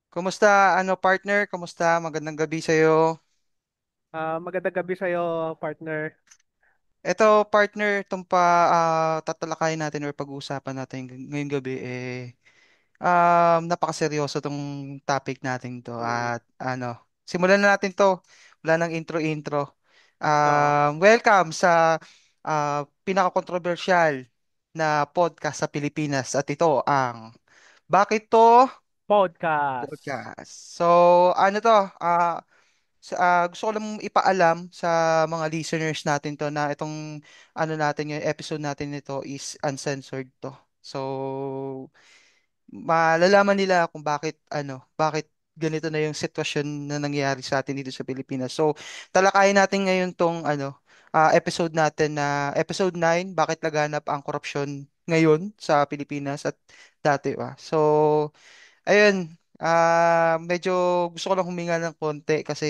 Kumusta, partner? Kumusta? Magandang gabi sa'yo. Magandang gabi sa'yo, partner. Ito, partner, itong tatalakayin natin or pag-uusapan natin ngayong gabi, napakaseryoso itong topic natin to. Mm. At simulan na natin to. Wala nang intro-intro. Ah, Welcome sa pinaka-controversial na podcast sa Pilipinas. At ito ang Bakit To Podcast. Podcast. So, ano to? Gusto ko lang ipaalam sa mga listeners natin to na itong natin yung episode natin nito is uncensored to. So, malalaman nila kung bakit ganito na yung sitwasyon na nangyayari sa atin dito sa Pilipinas. So, talakayin natin ngayon tong episode natin na episode 9, bakit laganap ang korupsyon ngayon sa Pilipinas at dati pa. So, ayun, medyo gusto ko lang huminga ng konti kasi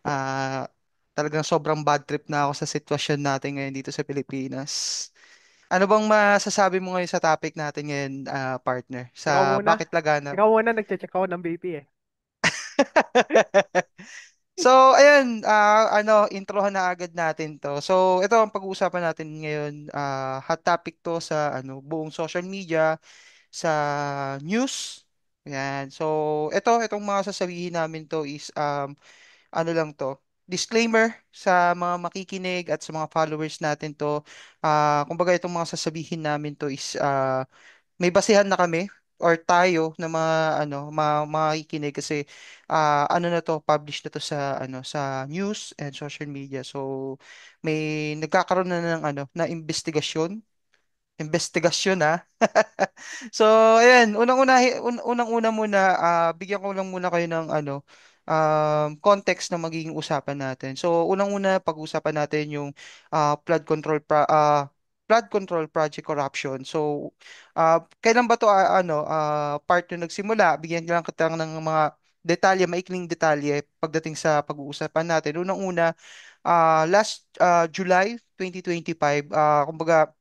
ah, talagang sobrang bad trip na ako sa sitwasyon natin ngayon dito sa Pilipinas. Ano bang masasabi mo ngayon sa topic natin ngayon, partner? Ikaw Sa muna. bakit laganap? Ikaw muna, nagche-check ako ng BP eh. So, ayun, introhan na agad natin to. So, ito ang pag-uusapan natin ngayon. Hot topic to sa buong social media, sa news. Yan. So, itong mga sasabihin namin to is lang to. Disclaimer sa mga makikinig at sa mga followers natin to. Kumbaga itong mga sasabihin namin to is may basehan na kami or tayo na makikinig kasi na to, publish na to sa sa news and social media. So may nagkakaroon na ng na investigasyon So, ayan, unang-una muna, bigyan ko lang muna kayo ng context na magiging usapan natin. So, unang-una, pag-usapan natin yung flood control project corruption. So, kailan ba to part na nagsimula? Bigyan lang kita ng mga detalye, maikling detalye pagdating sa pag-uusapan natin. Unang-una, last July 2025, kumbaga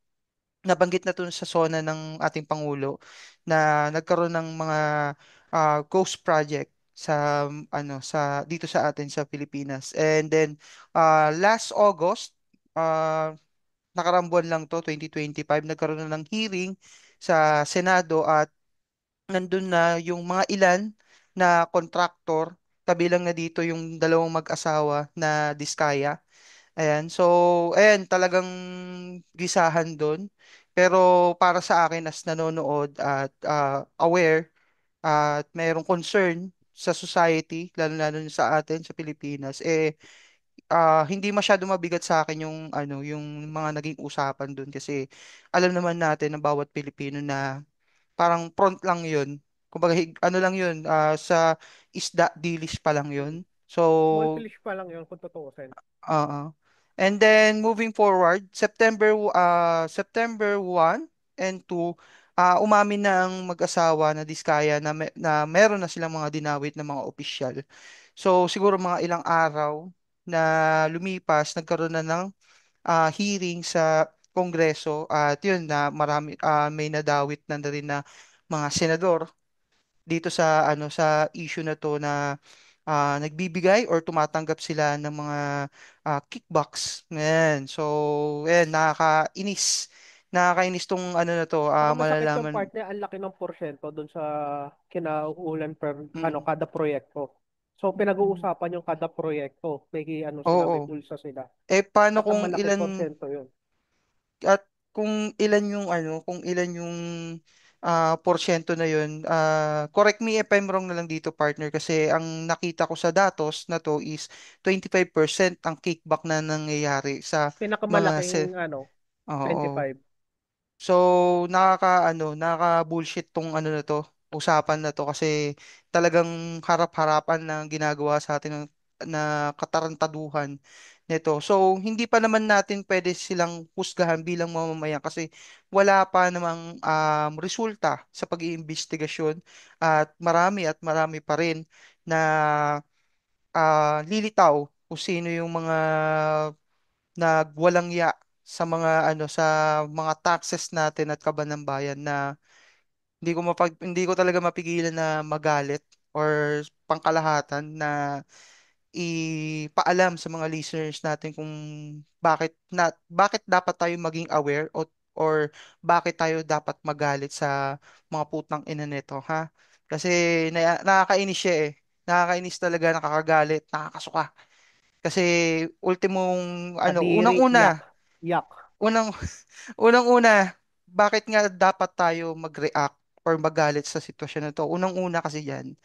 nabanggit na to sa SONA ng ating Pangulo na nagkaroon ng mga ghost project sa dito sa atin sa Pilipinas. And then last August, uh, nakaraang buwan lang to, 2025, nagkaroon na ng hearing sa Senado at nandun na yung mga ilan na kontraktor, kabilang na dito yung dalawang mag-asawa na Diskaya. Ayan, so, ayan, talagang gisahan doon. Pero para sa akin as nanonood at aware at mayroong concern sa society, lalo-lalo na sa atin, sa Pilipinas, hindi masyado mabigat sa akin yung mga naging usapan doon kasi alam naman natin ng bawat Pilipino na parang front lang yun. Kumbaga, lang yun, sa isda dilis pa lang Mm. yun. So, Small fish pa lang yun kung tutuusin. Oo. And then moving forward, September 1 and 2, umamin na ang mag-asawa na Diskaya na meron na silang mga dinawit na mga opisyal. So siguro mga ilang araw na lumipas, nagkaroon na ng hearing sa Kongreso at yun na may nadawit na rin na mga senador dito sa sa issue na to na nagbibigay or tumatanggap sila ng mga kickbacks. Ngayon. So, ayan, nakakainis. Nakakainis tong na to, Saka masakit yung part malalaman. niya, ang laki ng porsyento dun sa kinauulan per Mm, kada proyekto. So mm. pinag-uusapan yung kada proyekto, may ano sila, may Oo. bulsa sila. Paano At ang kung malaking ilan porsyento yun. at kung ilan yung kung ilan yung porsyento na yun, correct me if I'm wrong na lang dito, partner, kasi ang nakita ko sa datos na to is 25% ang kickback na nangyayari sa mga Pinakamalaking Oo. 25. So, nakaka-bullshit tong na to, usapan na to kasi talagang harap-harapan na ginagawa sa atin na katarantaduhan nito. So, hindi pa naman natin pwede silang husgahan bilang mamamayan kasi wala pa namang resulta sa pag-iimbestigasyon at marami pa rin na lilitaw kung sino yung mga nagwalang ya sa mga taxes natin at kaban ng bayan na hindi ko talaga mapigilan na magalit or pangkalahatan na ipaalam sa mga listeners natin kung bakit dapat tayo maging aware or bakit tayo dapat magalit sa mga putang ina nito, ha? Kasi nakakainis siya eh. Nakakainis talaga, nakakagalit, nakakasuka. Kasi ultimong ano, Kadiri, yak. Yak. unang unang-una, bakit nga dapat tayo mag-react or magalit sa sitwasyon na to? Unang-una kasi diyan,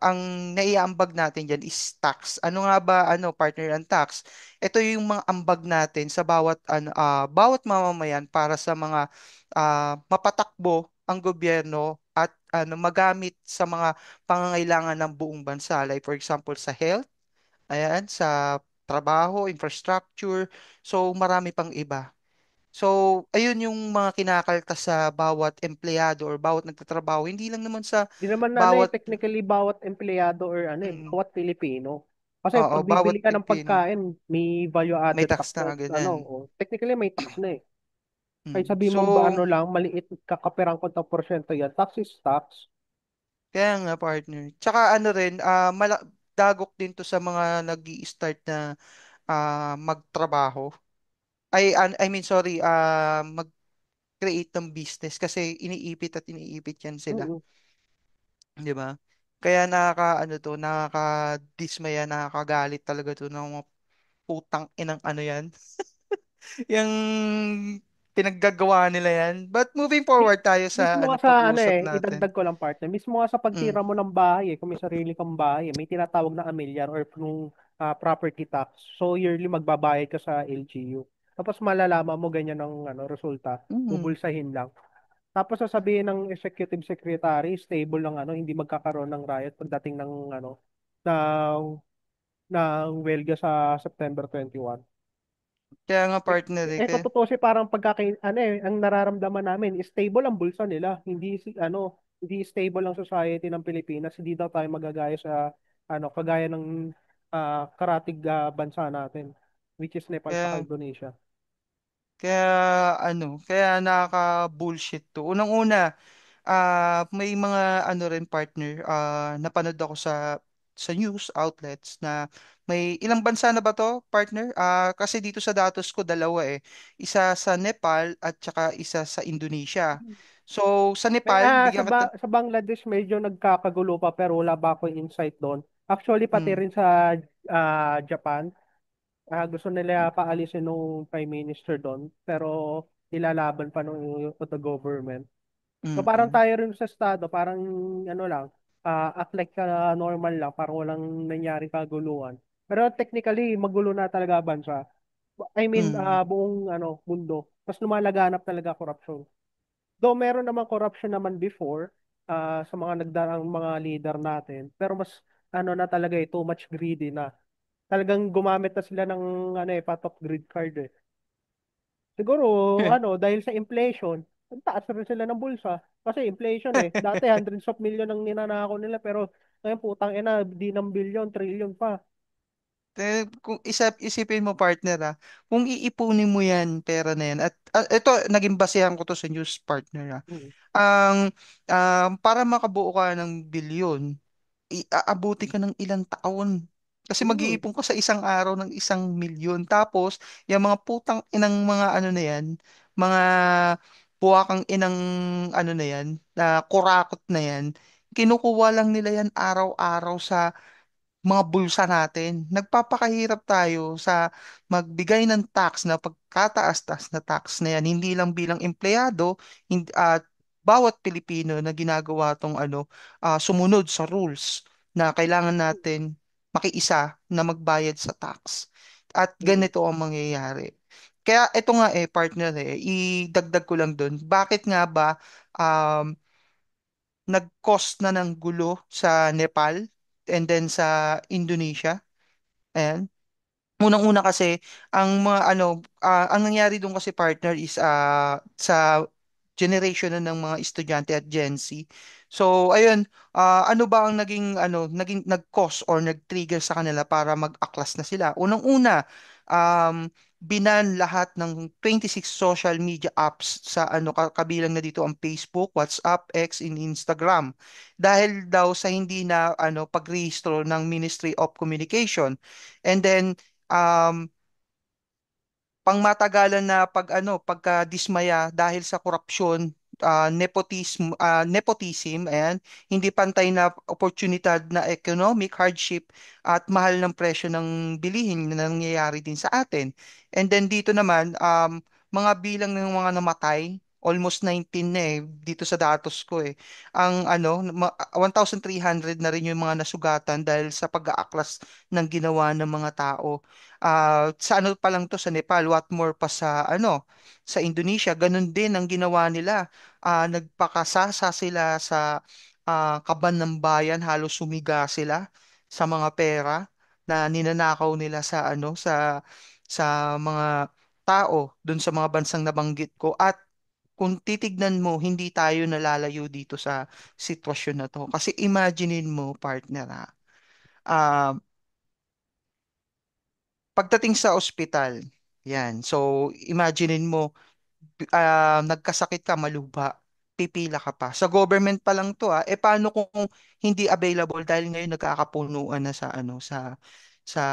ang naiaambag natin diyan is tax. Ano nga ba partner ang tax? Ito yung mga ambag natin sa bawat mamamayan para sa mga mapatakbo ang gobyerno at magamit sa mga pangangailangan ng buong bansa. Like for example sa health, ayan, sa trabaho, infrastructure, so marami pang iba. So, ayun yung mga kinakaltas sa bawat empleyado or bawat nagtatrabaho. Hindi lang naman sa Di naman bawat, technically bawat empleyado or mm, bawat Pilipino. Kasi oo, pag bawat bibili ka ng Pilipino. pagkain, may value May added tax tax na na, agad yan. technically may tax na eh. Kahit sabihin mong ba So, lang, maliit, kakapirang konta porsyento yan, tax is tax. kaya nga partner. Tsaka ano rin, dagok din to sa mga nag start na magtrabaho. I mean, sorry, mag-create ng business kasi iniipit at iniipit yan sila. Mm. 'Di ba? Kaya nakaka to, nakakadismaya, nakakagalit talaga to ng mga putang inang ano yan. Yung pinaggagawa nila yan. But moving forward tayo sa Mismo nga sa pag-uusap natin. idagdag ko lang partner, mismo nga sa Mm, pagtira mo ng bahay, kung may sarili kang bahay, may tinatawag na amilyar or nung property tax. So yearly magbabayad ka sa LGU. Tapos malalaman mo ganyan ang resulta, mm. bubulsahin lang. Tapos sasabihin ng executive secretary, stable lang hindi magkakaroon ng riot pagdating ng ng ng welga sa September 21. Kaya nga Eh, partner eh. kung totoo parang ang nararamdaman namin, stable ang bulsa nila. Hindi stable ang society ng Pilipinas. Hindi daw tayo magagaya sa, kagaya ng karatig bansa natin, which is Nepal sa Kaya, Indonesia. kaya kaya nakaka-bullshit to. Unang-una, may mga rin partner, napanood ako sa news outlets na may ilang bansa na ba to, partner? Kasi dito sa datos ko dalawa eh. Isa sa Nepal at saka isa sa Indonesia. So, sa Nepal, bigyan ka Sa Bangladesh medyo nagkakagulo pa pero wala ba ako insight doon. Actually, pati mm, rin sa Japan, gusto nila paalisin nung Prime Minister doon pero ilalaban pa nung the government. So parang mm, tayo rin sa estado, parang lang, act like normal lang, parang walang nangyaring kaguluhan. Pero technically, magulo na talaga ang bansa. I mean, mm, buong mundo. Mas lumalaganap talaga corruption. Though meron naman corruption naman before sa mga nagdaang mga leader natin, pero mas na talaga too much greedy na. Talagang gumamit na sila ng patok greed card eh. Siguro, dahil sa inflation, ang taas na rin sila ng bulsa. Kasi inflation eh. Dati hundreds of million ang ninanako nila pero ngayon putang ina, di ng billion, trillion pa. Kung isipin mo partner kung iipunin mo yan pera na yan at ito naging basehan ko to sa news partner Mm. ang para makabuo ka ng bilyon aabuti ka ng ilang taon. Kasi Mm. mag-iipon ka sa isang araw ng 1 milyon. Tapos, yung mga putang inang mga ano na yan, mga buwakang inang ano na yan, na kurakot na yan, kinukuha lang nila yan araw-araw sa mga bulsa natin. Nagpapakahirap tayo sa magbigay ng tax na pagkataas-taas na tax na yan, hindi lang bilang empleyado, at bawat Pilipino na ginagawa tong sumunod sa rules na kailangan natin makiisa na magbayad sa tax. At Mm. ganito ang mangyayari. Kaya ito nga partner idagdag ko lang doon. Bakit nga ba um, nag-cause na ng gulo sa Nepal and then sa Indonesia? Ayan. Unang-una kasi, ang nangyari doon kasi partner is sa generation na ng mga estudyante at Gen Z. So, ayun, ano ba ang naging nag-cause or nag-trigger sa kanila para mag-aklas na sila? Unang-una, binan lahat ng 26 social media apps sa ano kabilang na dito ang Facebook, WhatsApp, X, and Instagram dahil daw sa hindi na ano pagrehistro ng Ministry of Communication. And then um pangmatagalan na pagkadismaya dahil sa korupsyon, nepotism, ayan, hindi pantay na oportunidad na economic hardship at mahal ng presyo ng bilihin na nangyayari din sa atin. And then dito naman, mga bilang ng mga namatay, almost 19 na dito sa datos ko Ang 1,300 na rin yung mga nasugatan dahil sa pag-aaklas ng ginawa ng mga tao. Sa ano pa lang to sa Nepal, what more pa sa sa Indonesia, ganun din ang ginawa nila. Nagpakasasa sila sa kaban ng bayan, halos sumiga sila sa mga pera na ninanakaw nila sa sa mga tao dun sa mga bansang nabanggit ko. At kung titignan mo, hindi tayo nalalayo dito sa sitwasyon na to. Kasi imaginein mo, partner, ah, pagdating sa ospital, yan. So, imaginein mo, nagkasakit ka, maluba, pipila ka pa. Sa government pa lang to paano kung hindi available dahil ngayon nagkakapunuan na sa sa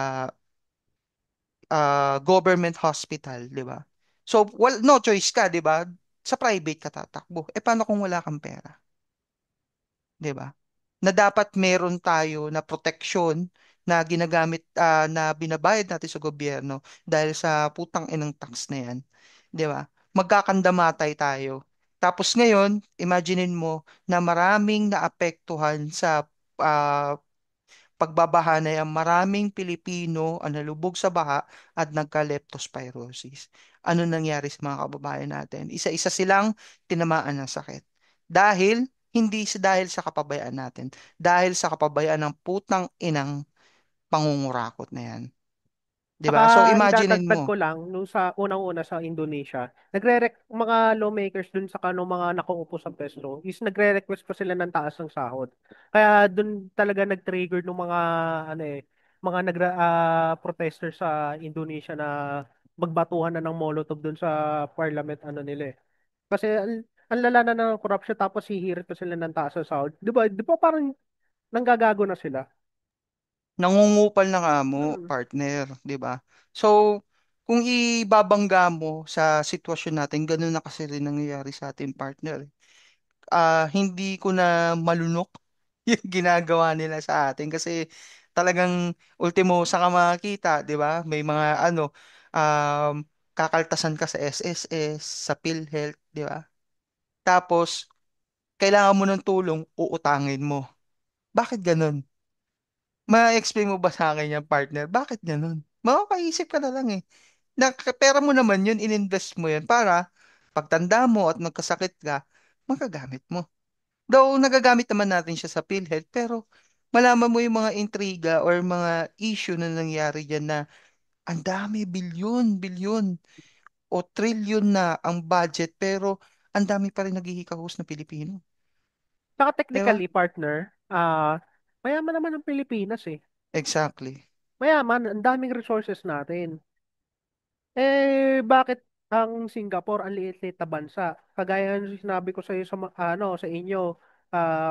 government hospital, 'di ba? So, no choice ka, 'di ba? Sa private ka tatakbo. Paano kung wala kang pera, 'di ba? Na dapat meron tayo na proteksyon na ginagamit na binabayad natin sa gobyerno dahil sa putang inang tax na yan. 'Di ba? Magkakandamatay tayo. Tapos ngayon, imaginein mo na maraming naapektuhan sa ah, pagbabaha na yan, maraming Pilipino ang nalubog sa baha at nagka-leptospirosis. Ano nangyari sa mga kababayan natin? Isa-isa silang tinamaan ng sakit. Hindi dahil sa kapabayaan natin, dahil sa kapabayaan ng putang inang pangungurakot na yan. 'Di Saka ba? So imaginein idadagdag mo, ko lang, nung sa unang-una sa Indonesia, mga lawmakers dun sa mga nakaupo sa pesto, is nagre-request pa sila ng taas ng sahod. Kaya dun talaga nag-trigger ng mga, ano mga protesters sa Indonesia na magbatuhan na ng Molotov dun sa parliament, ano nila. Kasi ang lala na ng corruption tapos hihirit pa sila ng taas ng sahod. Di ba parang nanggagago na sila? nangungupal na nga mo, Hmm. partner, 'di ba? So, kung ibabangga mo sa sitwasyon natin, ganun na kasi rin nangyayari sa ating partner. Hindi ko na malunok yung ginagawa nila sa atin kasi talagang ultimo sa ka makakita, 'di ba? May mga um, kakaltasan ka sa SSS, sa PhilHealth, 'di ba? Tapos kailangan mo ng tulong, uutangin mo. Bakit ganun? Ma-explain mo ba sa akin yan, partner? Bakit ganun? Makakaisip ka na lang pera mo naman yun, ininvest mo yun para pagtanda mo at nagkasakit ka, magagamit mo. Though nagagamit naman natin siya sa PhilHealth, pero malaman mo yung mga intriga or mga issue na nangyari dyan na ang dami, bilyon, bilyon o trilyon na ang budget pero ang dami pa rin naghihikahos na Pilipino. Saka Di ba? technically, partner, mayaman naman ang Pilipinas eh. Exactly. Mayaman, ang daming resources natin. Bakit ang Singapore ang liit-liit na bansa? Kagaya ng sinabi ko sa iyo sa inyo,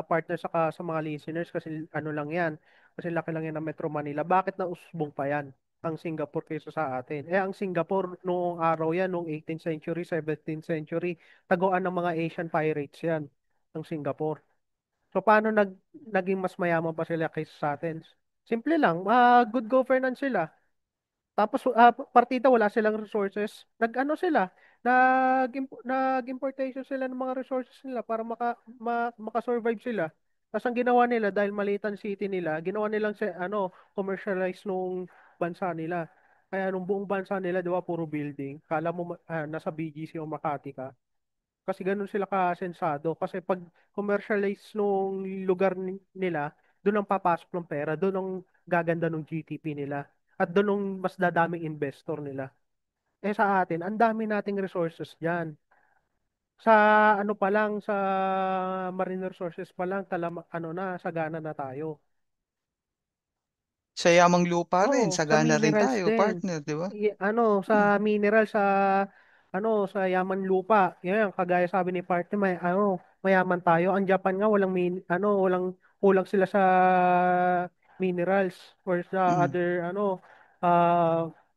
partner sa mga listeners kasi ano lang 'yan. Kasi laki lang yan ng Metro Manila. Bakit na usbong pa yan ang Singapore kaysa sa atin? Ang Singapore noong araw yan, noong 18th century, 17th century, taguan ng mga Asian pirates yan, ang Singapore. So paano naging mas mayaman pa sila kaysa sa atin? Simple lang, good governance sila. Tapos partida wala silang resources. Nag-ano sila? Nag-importation sila ng mga resources nila para maka-survive sila. Tapos ang ginawa nila dahil maliit ang city nila, ginawa nilang commercialize nung bansa nila. Kaya nung buong bansa nila, 'di ba, puro building. Kala mo nasa BGC o Makati ka. Kasi ganun sila kasensado. Kasi pag commercialize nung lugar nila, doon ang papasok ng pera, doon ang gaganda ng GDP nila. At doon ang mas dadaming investor nila. Sa atin, ang dami nating resources dyan. Sa ano pa lang, sa marine resources pa lang, ano na, sagana na tayo. Sa yamang lupa rin, Oo, sa sagana rin minerals tayo, din. partner, di ba? Hmm. Sa mineral sa yaman lupa. Yan, kagaya sabi ni Party, mayaman tayo. Ang Japan nga walang kulang sila sa minerals or sa Mm. other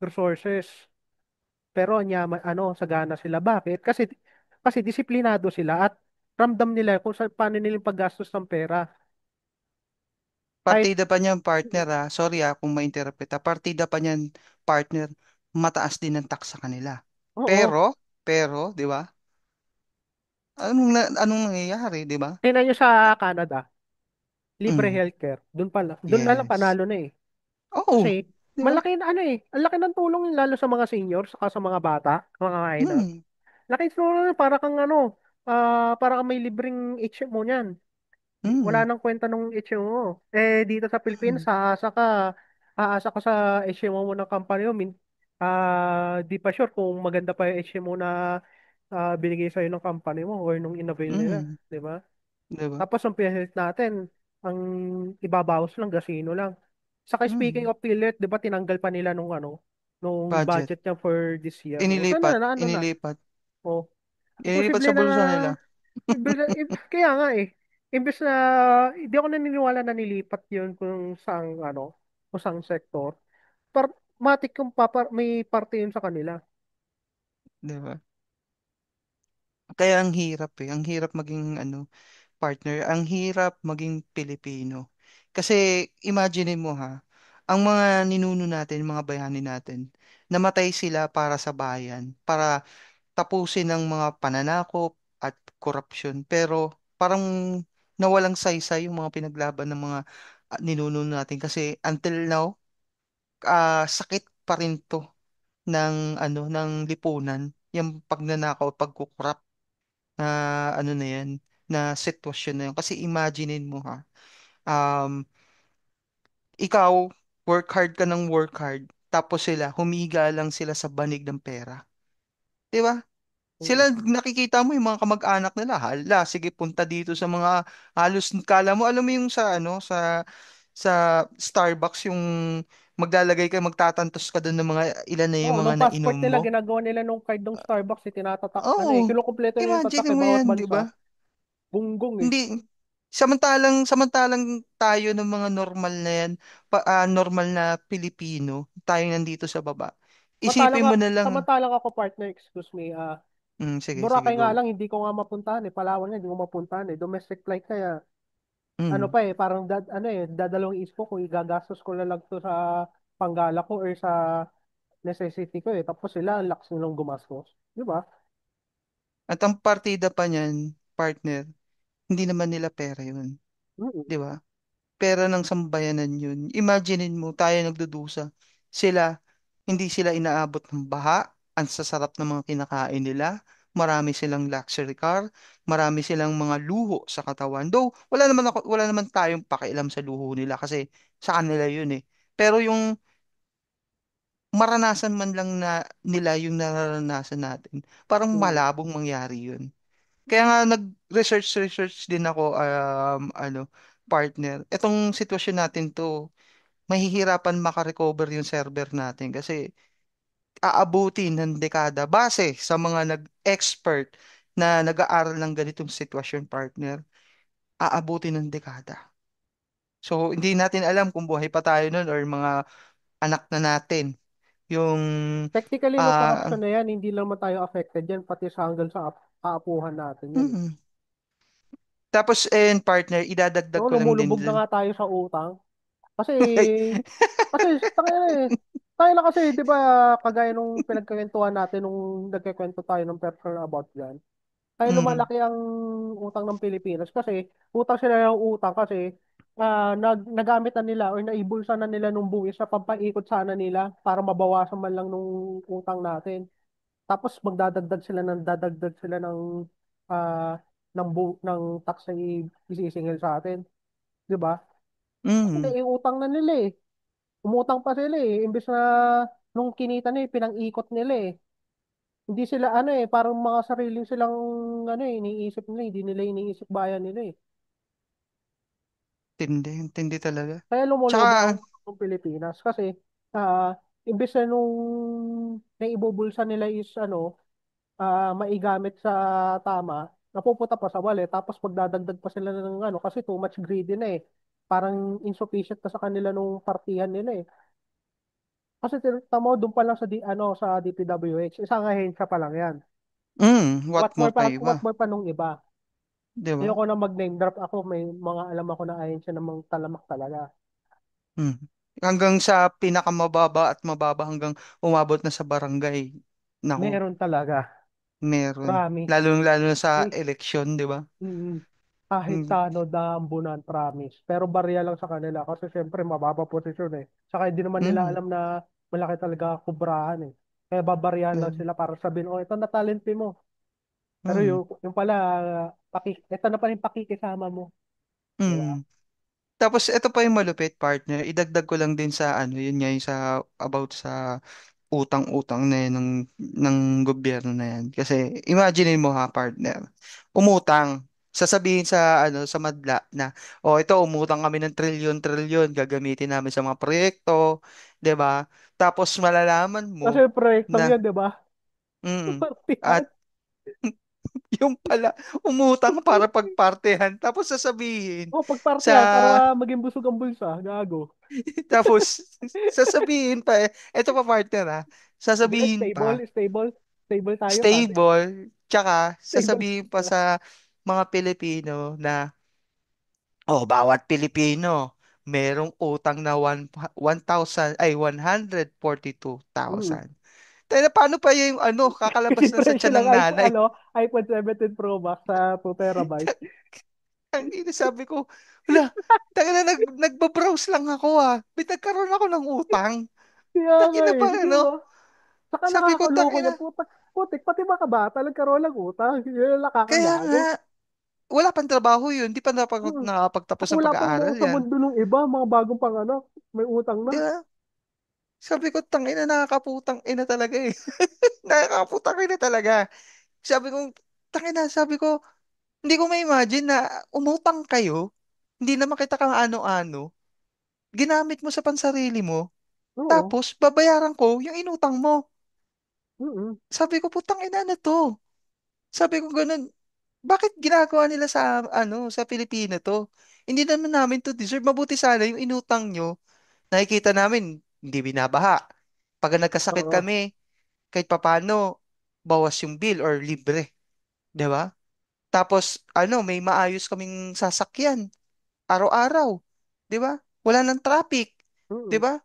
resources. Pero ang yaman sagana sila. Bakit? Kasi disiplinado sila at ramdam nila kung paano nila yung paggastos ng pera. Kahit Partida pa niyan, partner, sorry kung ma-interpret, partida pa niyan, partner, mataas din ang tax sa kanila. oo, Pero, di ba? Anong nangyayari, di ba? tingnan nyo sa Canada, libre Mm. healthcare. Doon na lang Yes. panalo na eh. Oo, Kasi di ba? malaki na ang laki ng tulong yun, lalo sa mga senior, saka sa mga bata, mga minor. Mm. Laki ng tulong yun, para kang may libreng HMO niyan. Wala Mm. nang kwenta nung HMO. Eh, dito sa Pilipinas, Mm. aasa ka sa HMO mo ng company mo, di pa sure kung maganda pa yung HMO na binigay sa'yo ng company mo or nung inavail nila, Mm. di ba? Di ba? Tapos ang PhilHealth natin, ang ibabawas lang, gasino lang. Saka speaking Mm. of PhilHealth, di ba tinanggal pa nila nung Budget. budget niya for this year. O, Inilipat, sana na, ano na. inilipat. O, Inilipat posible sa na, bulsa nila. kaya nga eh, imbes na, hindi ako naniniwala na nilipat yun kung saang sektor. Matik yung may parte yun sa kanila. Di ba? Kaya ang hirap eh. Ang hirap maging partner. Ang hirap maging Pilipino. Kasi imagine mo ang mga ninuno natin, mga bayani natin, namatay sila para sa bayan, para tapusin ang mga pananakop at korupsyon. Pero parang nawalang saysay yung mga pinaglaban ng mga ninuno natin kasi until now, sakit pa rin to ng lipunan, yung pagnanakaw, pagkukurap na na yan, na sitwasyon na yun. Kasi imaginein mo um, ikaw, work hard ka ng work hard, tapos sila, humiga lang sila sa banig ng pera. 'Di ba? Mm. Sila, nakikita mo yung mga kamag-anak nila, hala, sige, punta dito sa mga, halos, kala mo, alam mo yung sa Starbucks, yung maglalagay ka, magtatantos ka doon ng mga, ilan na yung Oo, mga nung nainom passport nila, mo. ginagawa nila nung card ng Starbucks, Oo, kinukumpleto nila yung tatak imagine eh, mo bawat yan, di bansa. ba? Gunggong eh. Hindi, samantalang tayo ng mga normal na yan, normal na Pilipino, tayo nandito sa baba. Isipin mo na lang, Samantalang ako partner, excuse me, sige, sige, Boracay nga go. lang, hindi ko nga mapuntahan eh. Palawan nga, hindi ko mapuntahan eh. Domestic flight kaya, ano Mm. pa eh, parang dadalawang isip ko kung igagastos ko na lang to sa panggala ko or sa necessity ko eh. Tapos sila, ang lakas nilang gumastos. Di ba? At ang partida pa niyan, partner, hindi naman nila pera yun. Mm. Di ba? Pera ng sambayanan yun. Imaginein mo, tayo nagdudusa. Sila, hindi sila inaabot ng baha. Ang sasarap ng mga kinakain nila. Marami silang luxury car. Marami silang mga luho sa katawan. Though, wala naman tayong pakialam sa luho nila kasi sa kanila yun eh. Pero yung maranasan man lang na nila yung nararanasan natin, parang Mm. malabong mangyari yun. Kaya nga nag-research din ako, partner. Etong sitwasyon natin to, mahihirapan makarecover yung server natin kasi aabuti ng dekada base sa mga nag-expert na nag-aaral ng ganitong sitwasyon, partner. Aabuti ng dekada. So, hindi natin alam kung buhay pa tayo nun or mga anak na natin. Yung, Technically, yung ah, corruption na yan, hindi lang naman tayo affected yan, pati sa hanggang sa kaapuhan natin yan eh. mm. Tapos, partner, idadagdag Oo, ko lang din lumulubog na dun. nga tayo sa utang. Kasi, Ay, kasi, tayo na kasi, di ba, kagaya nung pinagkakwentuhan natin nung nagkikwento tayo ng personal about yan. Kaya mm, lumalaki ang utang ng Pilipinas kasi utang sila ng utang kasi nagamit na nila or naibulsa na nila nung buwis sa pampaikot sana nila para mabawasan man lang nung utang natin. Tapos dadagdag sila ah ng tax na isisingil sa atin, 'di ba? Kasi mm. yung utang na nila eh. Umutang pa sila eh. Imbes na nung kinita nila, pinang-ikot nila eh. Hindi sila parang mga sarili silang iniisip nila, hindi nila iniisip bayan nila eh. Tindi, tindi talaga. Kaya Tsaka, lumulubog ang ng Pilipinas. Kasi, ah, imbes na nung naibubulsa nila is maigamit sa tama, napupunta pa sa wallet, tapos magdadagdag pa sila ng kasi too much greedy na eh. Parang insufficient na sa kanila nung partihan nila eh. Kasi tamo doon pa lang sa sa DPWH, isang ahensya pa lang 'yan. What more pa What iba, more pa nung iba. 'di ba? Ayoko na mag-name drop ako, may mga alam ako na ahensya namang talamak talaga. Mm. Hanggang sa pinakamababa at mababa hanggang umabot na sa barangay. Naku, Meron talaga. meron. Promise. Lalo na sa May, eleksyon, 'di ba? mm, kahit Hindi. sa dambunan, promise. Pero barya lang sa kanila kasi syempre mababa posisyon eh. Saka hindi naman nila Mm. alam na malaki talaga kubrahan eh. Kaya babaryahan lang Kaya- sila para sabihin, oh, ito na talent fee mo. Pero Mm. yung pala, ito na pa rin pakikisama mo. Di ba? Mm. Tapos ito pa yung malupit partner. Idagdag ko lang din sa ano, yun nga yung sa about sa utang-utang na yan ng gobyerno na yan. Kasi imagine mo ha, partner. Umutang. Sasabihin sa ano sa madla na oh ito umutang kami ng trilyon-trilyon gagamitin namin sa mga proyekto, 'di ba? Tapos malalaman Kasi mo proyektong na yun, di ba? at Partihan. yung pala umutang para pagpartehan tapos sasabihin Oh, sa pagpartihan para maging busog ang bulsa. Gago. tapos sasabihin pa eto pa partner ha, Hindi, sasabihin pa stable, stable. Stable tayo, sabi. stable, tsaka Stable sasabihin pa tayo. sa mga Pilipino na, oh, bawat Pilipino, merong utang na 1,000, ay, Mm. 142,000. Tayo na, paano pa yung ano, kakalabas Kasi na sa presyo tiyan ng ng nanay? iPhone 17 Pro Max sa 2 terabyte. Ang ina, sabi ko, wala, tayo na, nagbabrowse lang ako ah. Nagkaroon ako ng utang. Kaya nga Tangina eh, pa, di ba? ano? Saka Sabi ko, nakakaloko niya, tangina. putik, pati mga kabata, nagkaroon lang utang. Yun ang Kaya nga, nakakagago. wala pang trabaho yun. Di pa Hmm. nakapagtapos At ng wala pang pag-aaral sa yan. mundo ng iba, mga bagong panganak, may utang Di na. ba? Sabi ko, tangina, nakakaputang ina talaga eh. Nakakaputang ina talaga. Sabi ko, hindi ko ma-imagine na umutang kayo, hindi naman kita kang ano-ano, ginamit mo sa pansarili mo, Oo. tapos babayaran ko yung inutang mo. Mm. Sabi ko, putang ina na to. Sabi ko ganun, bakit ginagawa nila sa ano sa Pilipino to? Hindi naman namin to deserve. Mabuti sana yung inutang nyo, nakikita namin, hindi binabaha. Pag nagkasakit Oo. kami, kahit papano, bawas yung bill or libre. 'Di ba? Tapos, ano, may maayos kaming sasakyan, araw-araw. 'Di ba? Wala nang traffic. 'Di Mm. ba?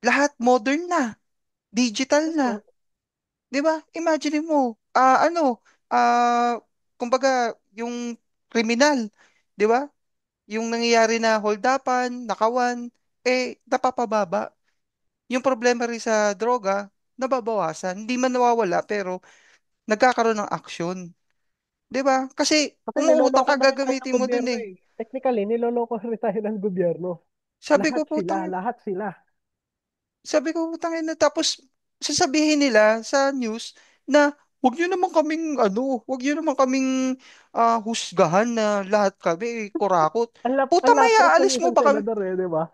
Lahat modern na, digital na. Oo. 'Di ba? Imagine mo, ano, kumbaga, yung kriminal, 'di ba? Yung nangyayari na holdapan, nakawan, napapababa. Yung problema rin sa droga, nababawasan. Hindi man nawawala, pero nagkakaroon ng aksyon. 'Di ba? Kasi Kasi umuutang niloloko ka, naman tayo ng gagamitin mo dun gobyerno eh. eh. Technically, niloloko rin tayo ng gobyerno. Sabi ko, putang, Lahat sila. sabi ko, putang ina, tapos sasabihin nila sa news na wag niyo naman kaming ano, wag niyo naman kaming husgahan na lahat kami kurakot. Puta, Ang may lapras ng aalis mo isang ba kami? senador eh, di ba?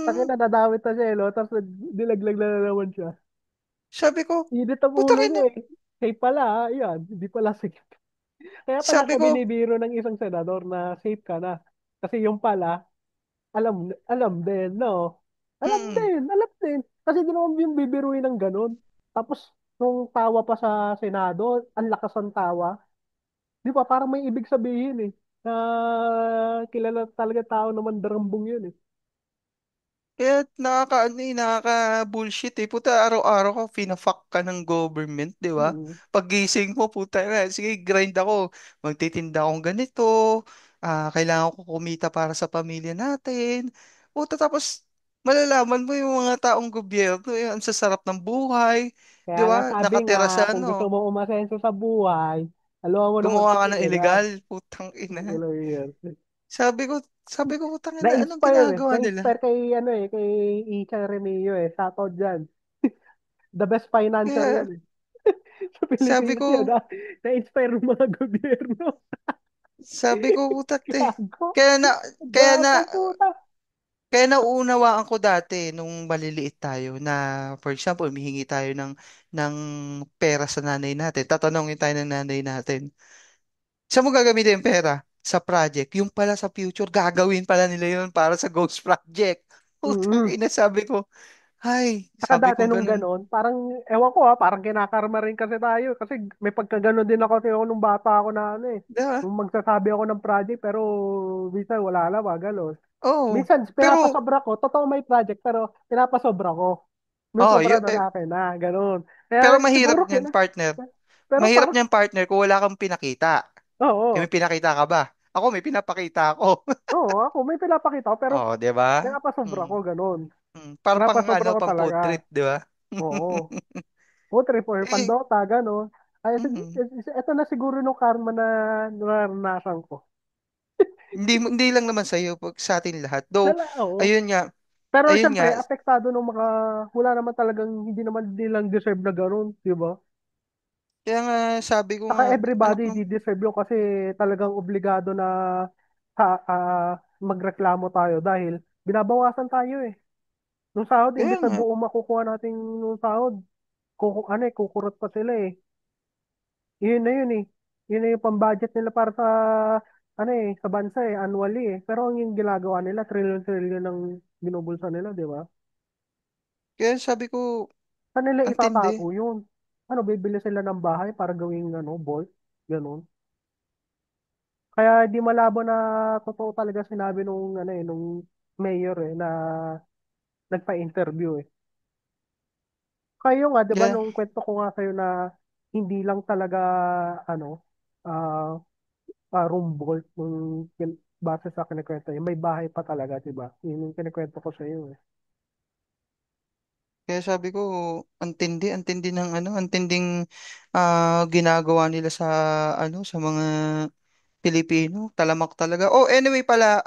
Kasi Mm, nadadawit na siya eh, no? Tapos dilaglag na naman siya. sabi ko, Init ang putang ulo ina, niya eh. Safe pala, yan. Hindi pala safe. Kaya pala sabi siya ko, binibiro ng isang senador na safe ka na. Kasi yung pala, alam din, no? mm, Alam din. Kasi di naman yung bibiruin ng ganun. Tapos, nung tawa pa sa Senado, ang lakas ng tawa. Di ba, parang may ibig sabihin eh. Na kilala talaga tao naman darambong yun eh. kaya nakaka-bullshit eh. Puta, araw-araw ka, fina-fuck ka ng government, di ba? Mm. Paggising mo, puta na, sige, grind ako. Magtitinda akong ganito. Kailangan ko kumita para sa pamilya natin. Puta, tapos, malalaman mo yung mga taong gobyerno, ang sasarap ng buhay. Di Kaya nga ba? sabi nga, Nakatira sa kung gusto ano, mo umasenso sa buhay, alam mo na gumawa ka ng magpaka-illegal. illegal. Putang ina. Illegal. Sabi ko, sabi ko, putang ina, anong Na-inspire eh. ginagawa nila? Na-inspire kay, kay Icha Remillo eh. Shoutout dyan. The best financer Kaya, yan eh. Sa sabi Pilipinas yun ko, ah. Na-inspire ng mga gobyerno. Sabi ko, utak eh. Gago. Kaya na, kaya na, Gapang puta. Kaya nauunawaan ko dati nung maliliit tayo na, for example, humihingi tayo ng pera sa nanay natin. Tatanungin tayo ng nanay natin, saan mo gagamitin yung pera? Sa project. Yung pala sa future, gagawin pala nila yun para sa ghost project. Putang Mm. ina, sabi ko, ay, Saka sabi dati ko nung ganun. ganon, parang, ewan ko parang kinakarma rin kasi tayo. Kasi may pagkaganon din ako nung bata ako na ano eh. Diba? Nung magsasabi ako ng project, pero minsan wala lang, ganon. Oo. Minsan, Pero, pinapasobra ko. Totoo may project, pero pinapasobra ko. May oh, sobra na sa akin na, ganon. pero Kaya mahirap siguro niyan, partner. pero Mahirap parang, niyan, partner, kung wala kang pinakita. oo, May pinakita ka ba? Ako, may pinapakita ako. oo, ako may pinapakita ko, pero Oh, 'di ba? pinapasobra ko, Mm. ganon. Para pang Pinapasobra ano, ko pang food talaga. trip, 'di ba? Oo. Food trip or Eh, pandota, ganon. Ay, mm. ito na siguro no karma na naranasan ko. Hindi lang naman sa iyo, pag sa atin lahat. Though, Oo. ayun nga, Pero ayun siyempre, nga, apektado ng mga, wala naman talagang, hindi naman nilang deserve na ganon, di ba? kaya nga sabi ko Saka nga, anak everybody ng, di deserve yun kasi talagang obligado na magreklamo tayo dahil binabawasan tayo eh. Nung sahod, kaya imbes na nga, buong makukuha natin nung sahod, ano eh, kukurot pa sila eh. Yun na yun eh. Yun na yung pang-budget nila para sa, ano eh, sa bansa eh, annually eh. Pero ang yung ginagawa nila, trillion-trillion ng binubulsa nila, di ba? kaya sabi ko, Saan nila ang tindi. itatago yun? Ano, bibili sila ng bahay para gawing, ano, vault? Ganun. Kaya di malabo na totoo talaga sinabi nung, ano eh, nung mayor eh, na nagpa-interview eh. Kayo nga, di ba, Kaya, nung kwento ko nga sa'yo na hindi lang talaga, ano, ah room vault base sa kinikwento niya. May bahay pa talaga, di ba? Yun yung kinikwento ko sa iyo eh. kaya sabi ko, ang tindi ng ano, ang tinding ginagawa nila sa ano, sa mga Pilipino, talamak talaga. Oh, anyway pala,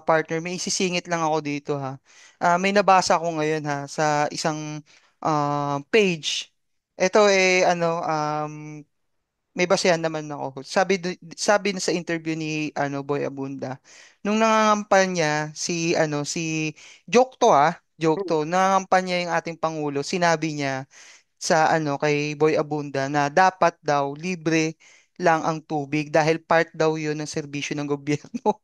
partner, may isisingit lang ako dito ha. May nabasa ko ngayon ha sa isang page. Ito may basehan naman ako. Sabi na sa interview ni Boy Abunda, nung nangangampanya si joke to joke Hmm. to, nangangampanya yung ating pangulo, sinabi niya sa kay Boy Abunda na dapat daw libre lang ang tubig dahil part daw yun ng serbisyo ng gobyerno.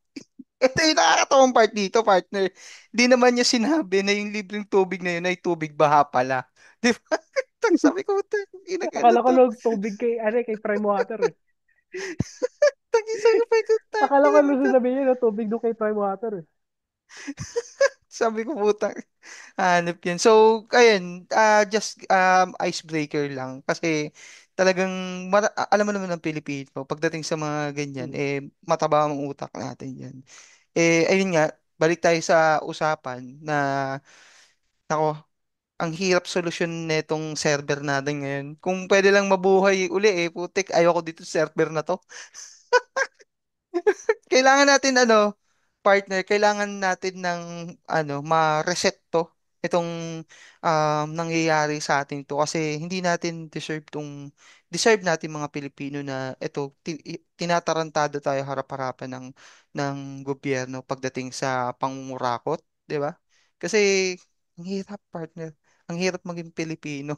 Ito yung nakakatawang part dito, partner. Di naman niya sinabi na yung libreng tubig na yun ay tubig baha pala. Di ba? Sabi ko, ano Akala ko to? lang tubig kay Prime Water eh. Sabi ko, Akala ko ina lang to. sasabihin niya na tubig doon kay Prime Water eh. Sabi ko, puta, hanip yan. So, ayun, just icebreaker lang. Kasi talagang, alam mo naman ng Pilipino, pagdating sa mga ganyan, Hmm. mataba ang utak natin yan. Ayun nga, balik tayo sa usapan na, nako, ang hirap solusyon netong server natin ngayon. Kung pwede lang mabuhay uli putik, ayoko dito sa server na to. Kailangan natin partner, kailangan natin ng ma-reset to. Itong nangyayari sa atin to kasi hindi natin deserve natin mga Pilipino na ito tinatarantado tayo harap-harapan ng gobyerno pagdating sa pangungurakot, 'di ba? Kasi ang hirap, partner. Ang hirap maging Pilipino.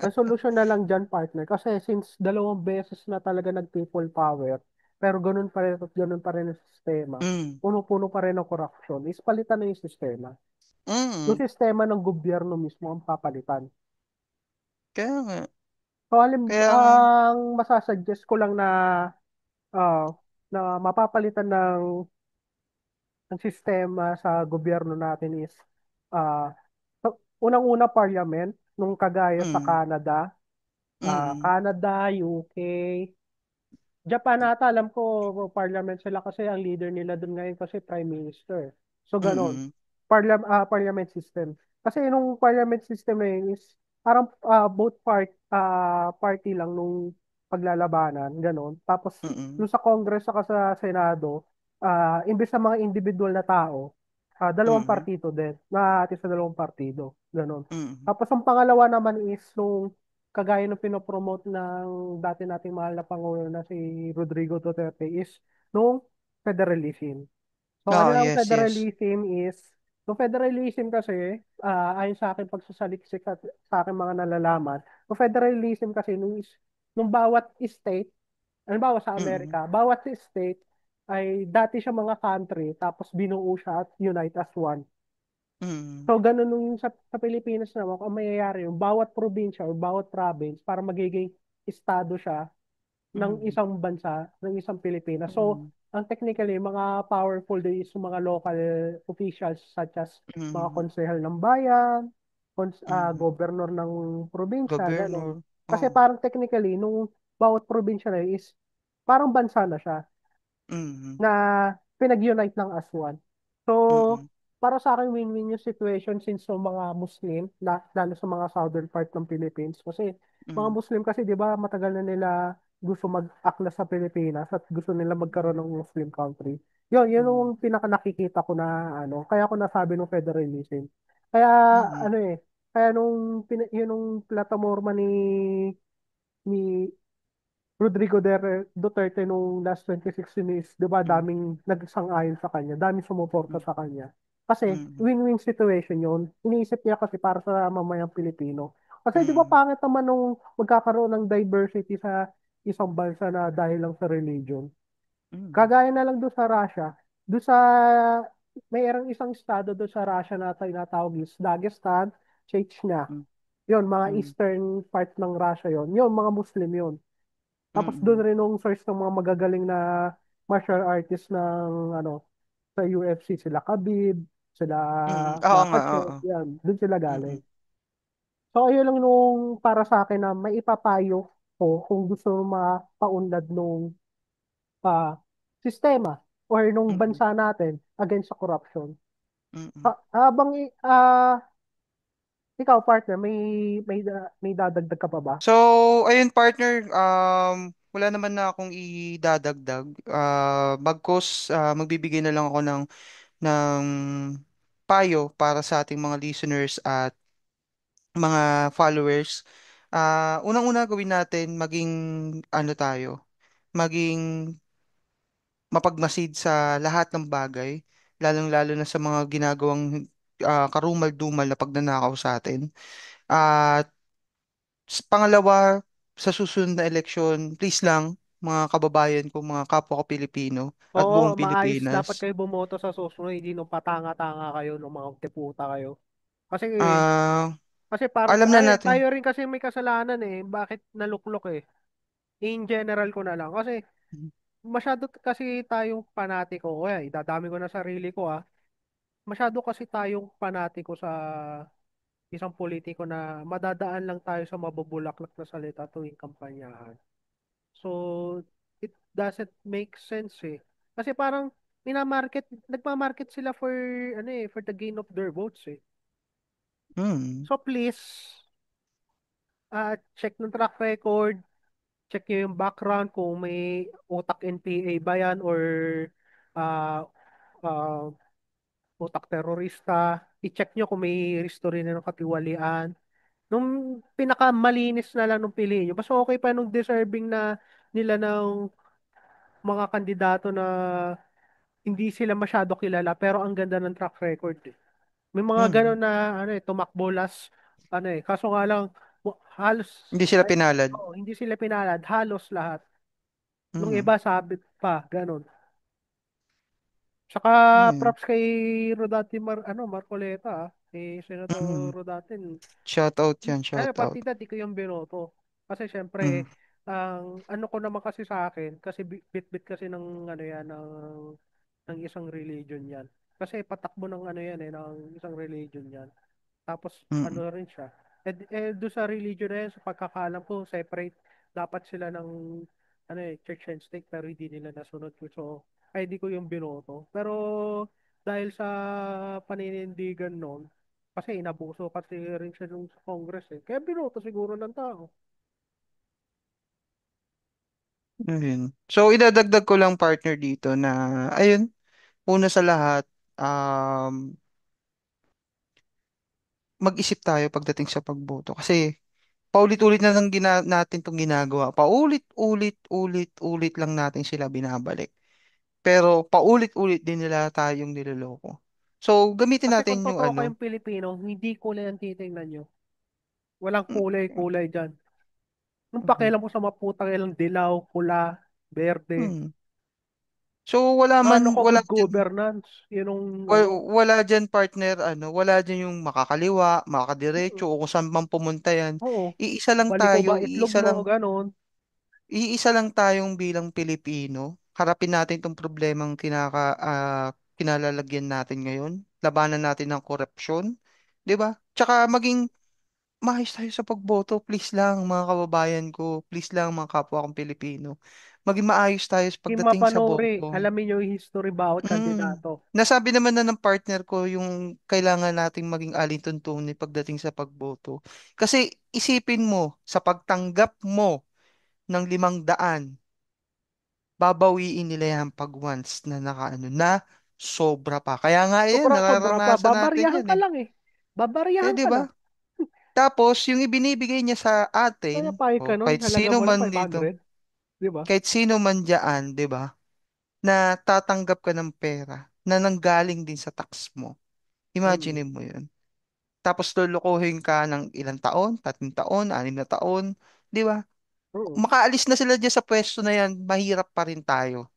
Ang solusyon na lang dyan, partner, kasi since 2 beses na talaga nag-people power, pero ganun pa rin at ganun pa rin ang sistema, Mm. puno-puno pa rin ang corruption, is palitan na yung sistema. Yung Mm. sistema ng gobyerno mismo ang papalitan. Kaya nga. So, Kaya nga. ang masasuggest ko lang ah, na mapapalitan ng sistema sa gobyerno natin is ah, unang-una parliament, nung kagaya sa Mm. Canada, Mm. Canada, UK, Japan ata, alam ko, parliament sila kasi ang leader nila doon ngayon kasi prime minister. So, ganon. Mm. Parliament system. Kasi nung parliament system na yun is parang both party lang nung paglalabanan, ganon. Tapos, Mm. nung sa Congress saka sa Senado, imbes sa mga individual na tao, dalawang Mm. partido din, nahati sa dalawang partido, ganon. Mm. Tapos, ang pangalawa naman is nung kagaya ng pinopromote ng dati nating mahal na Pangulo na si Rodrigo Duterte is nung federalism. So, ano Oh, lang yes, yes. federalism is, so federalism kasi, ayon sa akin pagsasaliksik at sa akin mga nalalaman, so federalism kasi nung bawat state, halimbawa sa Mm, Amerika, bawat state ay dati siya mga country, tapos binuo siya at unite as one. mm, So, ganun nung sa Pilipinas naman, kung ang mangyayari yung bawat probinsya o bawat province, para magiging estado siya ng mm, isang bansa, ng isang Pilipinas. So, mm, ang technically, mga powerful din is yung mga local officials such as mga mm, konsehal ng bayan, mm. governor ng probinsya, ganun. Governor. Kasi Oh. parang technically, nung bawat probinsya na yun is parang bansa na siya Mm, na pinag-unite ng as one. So, mm, para sa akin, win-win yung situation since so mga Muslim, lalo sa mga southern part ng Philippines. Kasi mga mm, Muslim kasi, di ba, matagal na nila gusto mag-akla sa Pilipinas at gusto nila magkaroon mm, ng Muslim country. Yun mm, yung pinaka nakikita ko na ano, kaya ko nasabi ng federalism. Kaya mm, ano kaya yun nung plataforma ni Duterte nung last 2016 is, di ba, mm, daming nagsang-ayon sa kanya, daming sumuporta mm, sa kanya. Kasi mm, win-win situation yun. Iniisip niya kasi para sa mamayang Pilipino. Kasi di ba mm, pangit naman nung magkakaroon ng diversity sa isang bansa na dahil lang sa religion. mm, Kagaya na lang doon sa Russia, doon sa mayroong isang estado doon sa Russia na tinatawag is Dagestan, Chechnya. mm, Yun, mga mm, eastern part ng Russia yon. Yun, mga Muslim yun. Tapos doon mm, rin nung source ng mga magagaling na martial artists ng sa UFC, sila Khabib, sila mm. Oo nga, Makhachev, oo. yan, doon sila galing. Mm, So ayun lang nung para sa akin na may ipapayo ko kung gusto mo mapaunlad nung ah, sistema or nung mm, bansa natin against sa corruption. mm. Habang ikaw partner, may dadagdag ka pa ba? So, ayun partner, wala naman na akong idadagdag. Bagkus, magbibigay na lang ako ng payo para sa ating mga listeners at mga followers. Unang-una gawin natin maging ano tayo, maging mapagmasid sa lahat ng bagay, lalong-lalo na sa mga ginagawang karumal-dumal na pagnanakaw sa atin. At pangalawa, sa susunod na eleksyon, please lang, mga kababayan ko, mga kapwa ko Pilipino at Oo, buong maayos dapat Pilipinas, kayo bumoto sa susunod, hindi nung patanga-tanga kayo nung mga teputa kayo. Kasi ah Kasi parang alam na natin. tayo rin kasi may kasalanan eh. Bakit naluklok eh? In general ko na lang. Kasi masyado kasi tayong panatiko. Kaya idadami ko na sarili ko ah. Masyado kasi tayong panatiko sa isang politiko na madadaan lang tayo sa mabubulaklak na salita tuwing kampanyahan. So, it doesn't make sense eh. Kasi parang nagmamarket sila for for the gain of their votes eh. Hmm. So please, check ng track record, check nyo yung background kung may utak NPA ba yan or ah, ah, utak terorista. I-check nyo kung may history na ng katiwalian. Nung pinakamalinis na lang nung piliin nyo. Mas okay pa nung deserving na nila ng mga kandidato na hindi sila masyado kilala pero ang ganda ng track record eh. May mga Hmm. ganun na tumakbo last kaso nga lang halos Hindi sila ay, pinalad. hindi sila pinalad halos lahat. Nung Hmm. iba sabit pa, ganun. Saka Ayun. props kay Rodati Marcoleta, Senator Hmm. Rodati. Shout out yan, shout out. Partida, di ko yung binoto. Kasi Hmm. syempre, ang ano ko naman kasi sa akin, kasi bit-bit kasi ng yan, ng isang religion yan. Kasi patakbo ng yan ng isang religion yan. Tapos Hmm. ano rin siya. Doon sa religion na yan, sa pagkakaalam ko, separate dapat sila ng church and state pero hindi nila nasunod ko. So, ay di ko yung binoto. Pero dahil sa paninindigan noon, kasi inabuso kasi rin siya nung sa Congress eh. Kaya binoto siguro ng tao. Ayun. So, idadagdag ko lang partner dito na, ayun, una sa lahat, mag-isip tayo pagdating sa pagboto. Kasi, paulit-ulit na lang natin itong ginagawa. Paulit-ulit, ulit-ulit lang natin sila binabalik. pero paulit-ulit din nila tayong niloloko. So, gamitin Kasi natin kung yung totoo ano, kayong Pilipino, hindi kulay ang titingnan nyo. Walang mm, kulay-kulay dyan. Nung mm, pakialam mo sa maputang ilang dilaw, pula, berde. mm. So, wala Ano man, ko wala good governance? Yun ang ano. wala diyan partner, ano, wala diyan yung makakaliwa, makakadiretso, Mm. o kung saan man pumunta yan. Oo. Iisa lang Balik ko ba tayo, itlog mo? Ganon. iisa lang tayong bilang Pilipino. Harapin natin tong problemang kinalalagyan natin ngayon. Labanan natin ng korupsyon, 'di ba? Tsaka maging maayos tayo sa pagboto, please lang mga kababayan ko, please lang mga kapwa kong Pilipino. Maging maayos tayo Yung pagdating sa mapanuri. boto. Alamin nyo yung history bawat Mm. kandidato. Nasabi naman na ng partner ko yung kailangan nating maging alintuntunin pagdating sa pagboto. Kasi isipin mo, sa pagtanggap mo ng 500, babawiin nila yan pag once na nakaano na sobra pa. Kaya nga yan, Sobra-sobra pa. nararanasan natin Babaryahan yan ka eh. lang eh. Eh, Babaryahan di ka ba? lang. Tapos, yung ibinibigay niya sa Kaya atin, payag ka o nun, kahit halaga sino mo lang man dito, 500. Di ba? kahit sino man diyan, di ba, na tatanggap ka ng pera na nanggaling din sa tax mo. Mm. Imagine mo yun. Tapos lulukuhin ka ng ilang taon, 3 taon, 6 na taon, di ba? Oo. Makaalis na sila dyan sa pwesto na yan, mahirap pa rin tayo.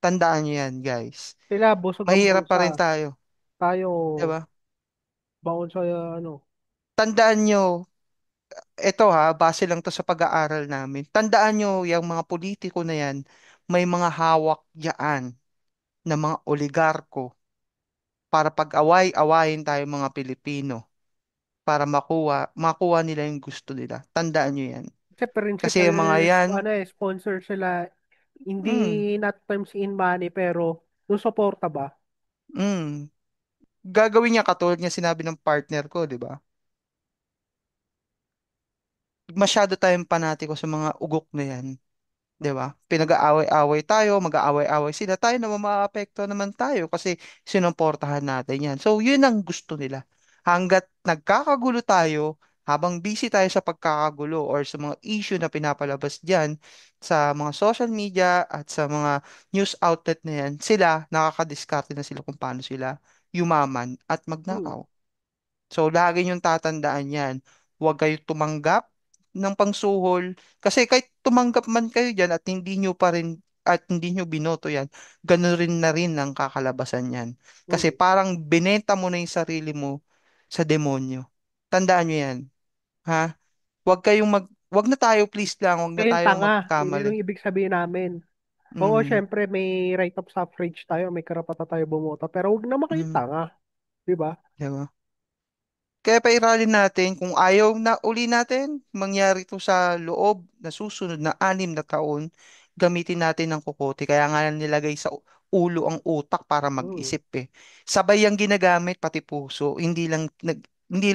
Tandaan nyo yan, guys. Sila, busog ang Mahirap pa bulsa. rin tayo. Tayo, Di ba? baon sa ano. Tandaan nyo, eto ha, base lang to sa pag-aaral namin. Tandaan nyo, yung mga politiko na yan, may mga hawak yaan na mga oligarko para pag-away-awayin tayo mga Pilipino para makuha nila yung gusto nila. Tandaan nyo yan. Kasi Kasi principal, yung mga yan, ano eh, sponsor sila. Hindi mm, not terms in money, pero yung suporta ba? mm, gagawin niya katulad niya sinabi ng partner ko, di ba? Masyado tayong panatiko sa mga ugok na yan. 'Di ba? Pinag-aaway-away tayo, mag-aaway-away sila, tayo naman maaapekto naman tayo kasi sinuportahan natin 'yan. So, 'yun ang gusto nila. Hangga't nagkakagulo tayo, habang busy tayo sa pagkakagulo or sa mga issue na pinapalabas diyan sa mga social media at sa mga news outlet na 'yan, sila nakakadiskarte na sila kung paano sila yumaman at Hmm. magnakaw. So, lagi niyong tatandaan yan. Huwag kayo tumanggap ng pangsuhol. Kasi kahit tumanggap man kayo dyan at hindi nyo binoto yan, ganun rin na rin ang kakalabasan yan. Kasi Hmm. parang binenta mo na yung sarili mo sa demonyo. Tandaan nyo yan. Ha? Huwag na tayo, please lang. Huwag na Kayong tayo tanga. Yun magkamali. yung ibig sabihin namin. Oo, Mm, syempre may right of suffrage tayo, may karapatan tayo bumoto, pero huwag naman kayong mm, tanga. Di ba? diba? Kaya pairalin natin, kung ayaw na uli natin, mangyari to sa loob na susunod na 6 na taon, gamitin natin ng kukote. Kaya nga nilagay sa ulo ang utak para Hmm. mag-isip eh. Sabay ang ginagamit, pati puso. Hindi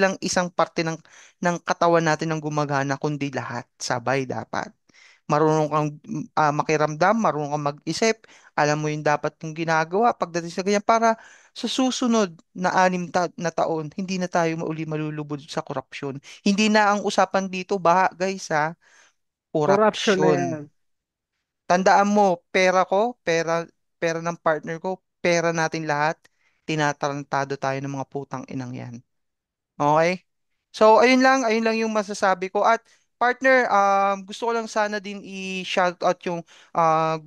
lang isang parte ng katawan natin ang gumagana, kundi lahat. Sabay dapat. Marunong kang makiramdam, marunong kang mag-isip, alam mo yung dapat mong ginagawa pagdating sa ganyan para sa susunod na 6 na taon, hindi na tayo malulubod sa korupsyon. Hindi na ang usapan dito, baha guys ha, Corruption na korupsyon. yan. Tandaan mo, pera ng partner ko, pera natin lahat, tinatarantado tayo ng mga putang inang yan. Okay? So, ayun lang yung masasabi ko. At partner, gusto ko lang sana din i-shout out yung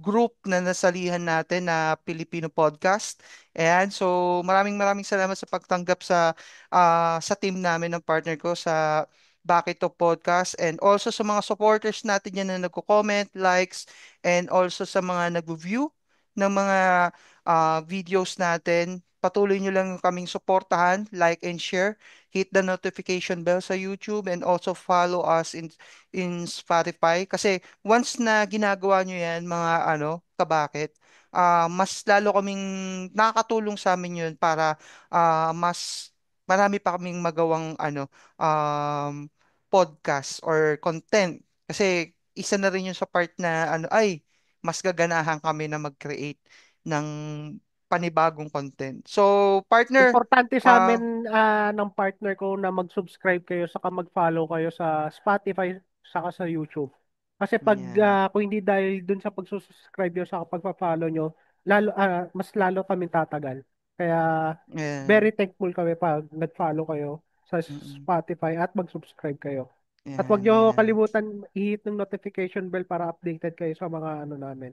group na nasalihan natin na Filipino Podcast. Ayan, so maraming maraming salamat sa pagtanggap sa team namin ng partner ko sa Bakit to Podcast, and also sa mga supporters natin yan na nagko-comment, likes, and also sa mga nag-view ng mga videos natin. Patuloy nyo lang kaming suportahan, like and share, hit the notification bell sa YouTube, and also follow us in Spotify kasi once na ginagawa nyo yan mga kabakit, mas lalo kaming nakakatulong sa amin yun para mas marami pa kaming magawang podcast or content kasi isa na rin yun sa part na mas gaganahan kami na mag-create ng panibagong content. So, partner, Importante sa amin ah ng partner ko na mag-subscribe kayo saka mag-follow kayo sa Spotify saka sa YouTube. Kasi pag yan. kung hindi dahil dun sa pag-subscribe nyo saka pagpa-follow nyo, mas lalo kaming tatagal. Kaya Yan. very thankful kami pag nag-follow kayo sa Mm. Spotify at mag-subscribe kayo. At huwag Yan, nyo yan. kalimutan i-hit ng notification bell para updated kayo sa mga ano namin,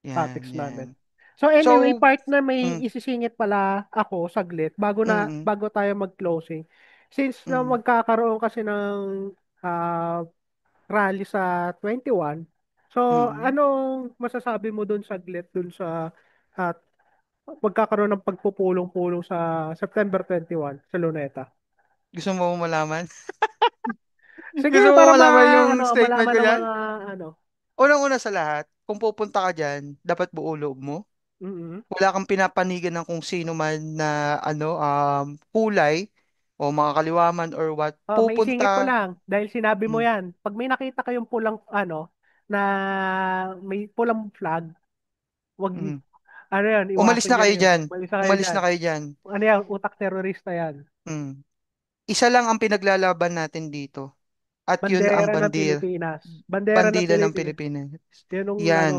Yan, topics namin. yan. So anyway, So, partner, may mm, isisingit pala ako saglit mm, bago tayo mag-closing. Since na mm, magkakaroon kasi ng ah, rally sa 21, so mm. anong masasabi mo dun saglit dun sa at magkakaroon ng pagpupulong-pulong sa September 21 sa Luneta? Gusto mo malaman? Sige, Gusto mo para malaman yung statement malaman ko ng dyan? mga ano. Unang-una sa lahat, kung pupunta ka dyan, dapat buo loob mo. Mm-hmm. Wala kang pinapanigan ng kung sino man na kulay o mga kaliwa man or what. Oh, may isingit ko Pupunta, lang dahil sinabi mo mm, 'yan. Pag may nakita kayong pulang na may pulang flag, wag mm. ano 'yan, Umalis iwasan na niyo kayo na 'yun. dyan. Malisa kayo Umalis diyan. na kayo dyan. Ano 'yan, utak terorista 'yan. Mm. Isa lang ang pinaglalaban natin dito. At yun ang Bandera ng Pilipinas. Bandera ng bandila ng Pilipinas. Pilipinas. 'Yan ang Yan.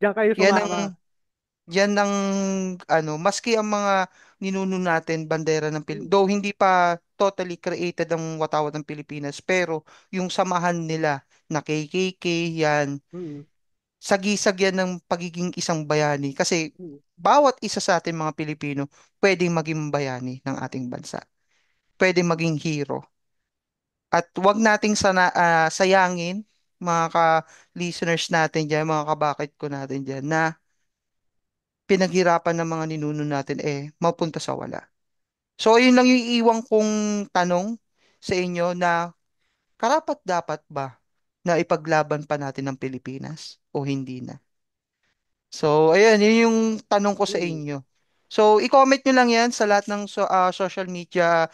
diyan kayo Yan ang sumama. yan ang maski ang mga ninuno natin bandera ng Mm, though hindi pa totally created ang watawat ng Pilipinas, pero yung samahan nila na KKK yan, mm, sagisag yan ng pagiging isang bayani kasi mm, bawat isa sa ating mga Pilipino pwedeng maging bayani ng ating bansa. Pwedeng maging hero. At wag nating sayangin mga ka-listeners natin dyan, mga kabakit ko natin dyan, na pinaghirapan ng mga ninuno natin mapunta sa wala. So, ayun lang yung iiwang kong tanong sa inyo na karapat dapat ba na ipaglaban pa natin ng Pilipinas o hindi na? So, ayun, yun yung tanong ko sa mm, inyo. So, i-comment nyo lang yan sa lahat ng social media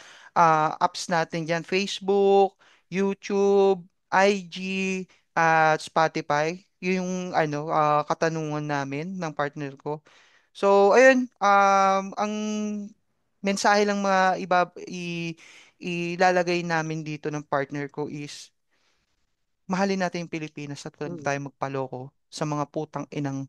apps natin dyan. Facebook, YouTube, IG, at Spotify. Yun yung katanungan namin ng partner ko. So, ayun, ang mensahe lang ilalagay namin dito ng partner ko is mahalin natin yung Pilipinas at huwag mm. tayo magpaloko sa mga putang inang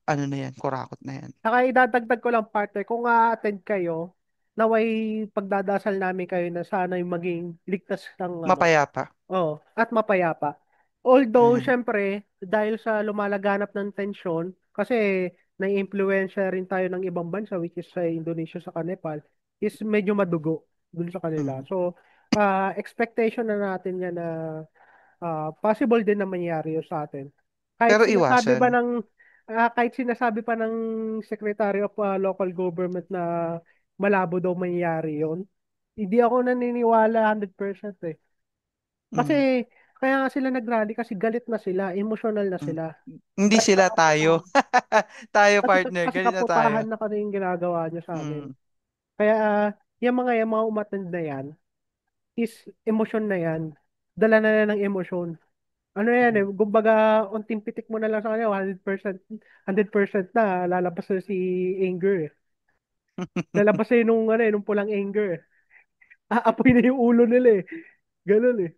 na yan, kurakot na yan. Saka idadagdag ko lang partner, kung a-attend kayo, naway pagdadasal namin kayo na sana yung maging ligtas ng Mapayapa. at mapayapa. Although, Ayan. syempre, dahil sa lumalaganap ng tensyon, kasi nai-impluwensya rin tayo ng ibang bansa, which is sa Indonesia sa Nepal, is medyo madugo dun sa kanila. Mm. So, expectation na natin yan na possible din na mangyari yun sa atin. Kahit Pero sinasabi iwasan. ba ng kahit sinasabi pa ng Secretary of Local Government na malabo daw mangyari yun, hindi ako naniniwala 100% eh. Kasi Mm. kaya nga sila nagrally kasi galit na sila, emotional na Mm. sila. Hindi Dahil sa sila tayo. kaputahan. Tayo partner, Kasi ganun na kaputahan tayo. na kasi yung ginagawa niya sa amin. Mm. Kaya yung mga umattend na yan, is emosyon na yan. Dala na yan ng emosyon. Ano yan eh, Mm. kumbaga, unting pitik mo na lang sa kanya, 100% na, lalabas na si anger eh. Lalabas na yun nung pulang anger eh. Aapoy na yung ulo nila eh. Ganun eh.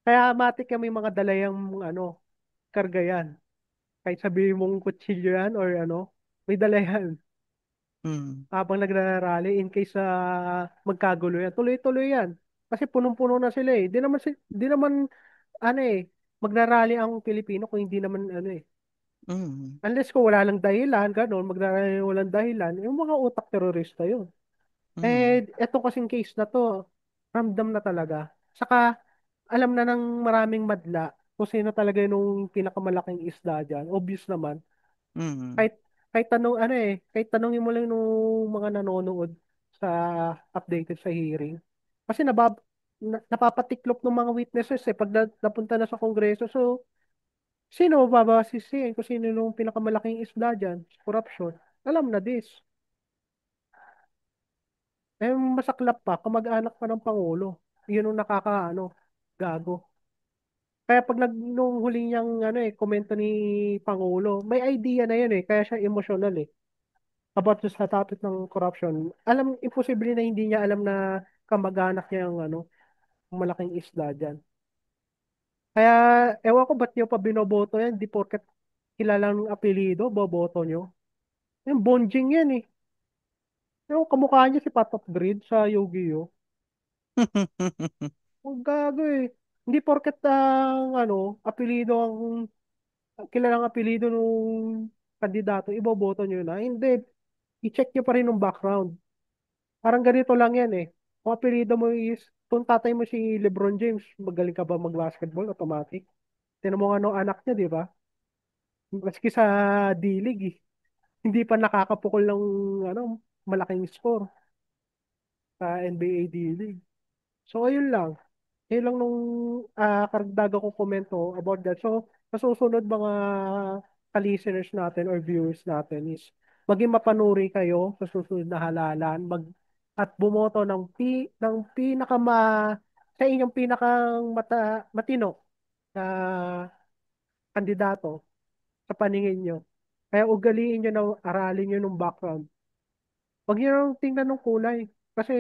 Kaya matik kami mga dalayang karga yan. Kahit sabihin mong kutsilyo yan or may dala yan. Mm. Habang nagrarally, in case magkagulo yan, tuloy-tuloy yan. Kasi punong-puno na sila eh. Di naman, magrarally ang Pilipino kung hindi naman Mm. unless kung wala lang dahilan, gano'n, magrarally walang dahilan, yung mga utak terorista yun. Mm. Eh, eto kasing case na to, ramdam na talaga. Saka, alam na ng maraming madla kung sino talaga yung pinakamalaking isda dyan. Obvious naman. Mm. Kahit, kahit tanongin mo lang nung mga nanonood sa updated sa hearing. Kasi napapatiklop ng mga witnesses pag napunta na sa Kongreso. So, sino babasisihin kung sino yung pinakamalaking isda dyan sa corruption? Alam na this. Eh, masaklap pa, kamag-anak pa ng Pangulo. Yun yung gago. Kaya pag nung huling niyang komento ni Pangulo, may idea na yun eh, kaya siya emotional eh. About sa topic ng corruption. Imposible na hindi niya alam na kamag-anak niya yung malaking isda dyan. Kaya, ewan ko ba't niyo pa binoboto yan, di porket kilalang apelido, boboto nyo. Yung Bonjing yan eh. Yung kamukha niya si Pat of Grid sa Yu-Gi-Oh! Ang gago eh. Hindi porket ang apelido ang kilalang apelido nung kandidato, iboboto nyo na. Hindi. I-check nyo pa rin yung background. Parang ganito lang yan eh. Kung apelido mo is, kung tatay mo si LeBron James, magaling ka ba mag-basketball? Automatic. Tinan mo nga nung anak niya, di ba? Maski sa D-League eh. Hindi pa nakakapukol ng ano, malaking score sa NBA D-League. So, ayun lang. Yun lang nung karagdagan kong komento about that. So, sa susunod mga ka-listeners natin or viewers natin is maging mapanuri kayo sa susunod na halalan at bumoto ng sa inyong pinakang matino na kandidato sa paningin nyo. Kaya ugaliin nyo na aralin nyo ng background. Huwag nyo nang tingnan ng kulay. Kasi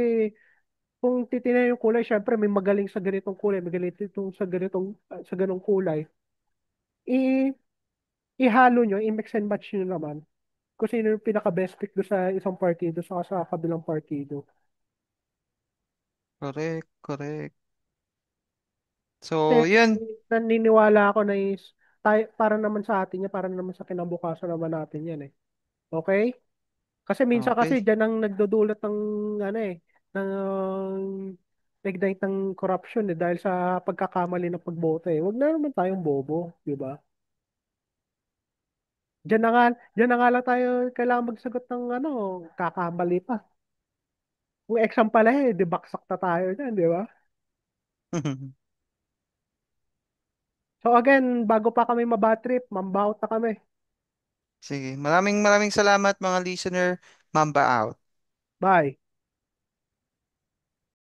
kung titingnan yung kulay, syempre may magaling sa ganitong kulay, magaling itong sa ganong kulay. I ihalo nyo, i-mix and match nyo naman kung sino yung pinaka-best pick do sa isang partido sa kabilang partido. Correct, correct. Kasi So, yun. naniniwala ako na para naman sa atin yan, para naman sa kinabukasan naman natin yan eh. Okay? Kasi minsan kasi Okay. dyan ang nagdudulot ng ano eh, ng ignite ng corruption eh dahil sa pagkakamali ng pagboto eh. Huwag na naman tayong bobo, di ba? Diyan na nga lang tayo kailangan magsagot ng kakamali pa. Kung exam pala eh, di baksak na tayo dyan, di ba? So again, bago pa kami mabad trip, mambaot na kami. Sige. Maraming maraming salamat mga listener. Mamba out. Bye!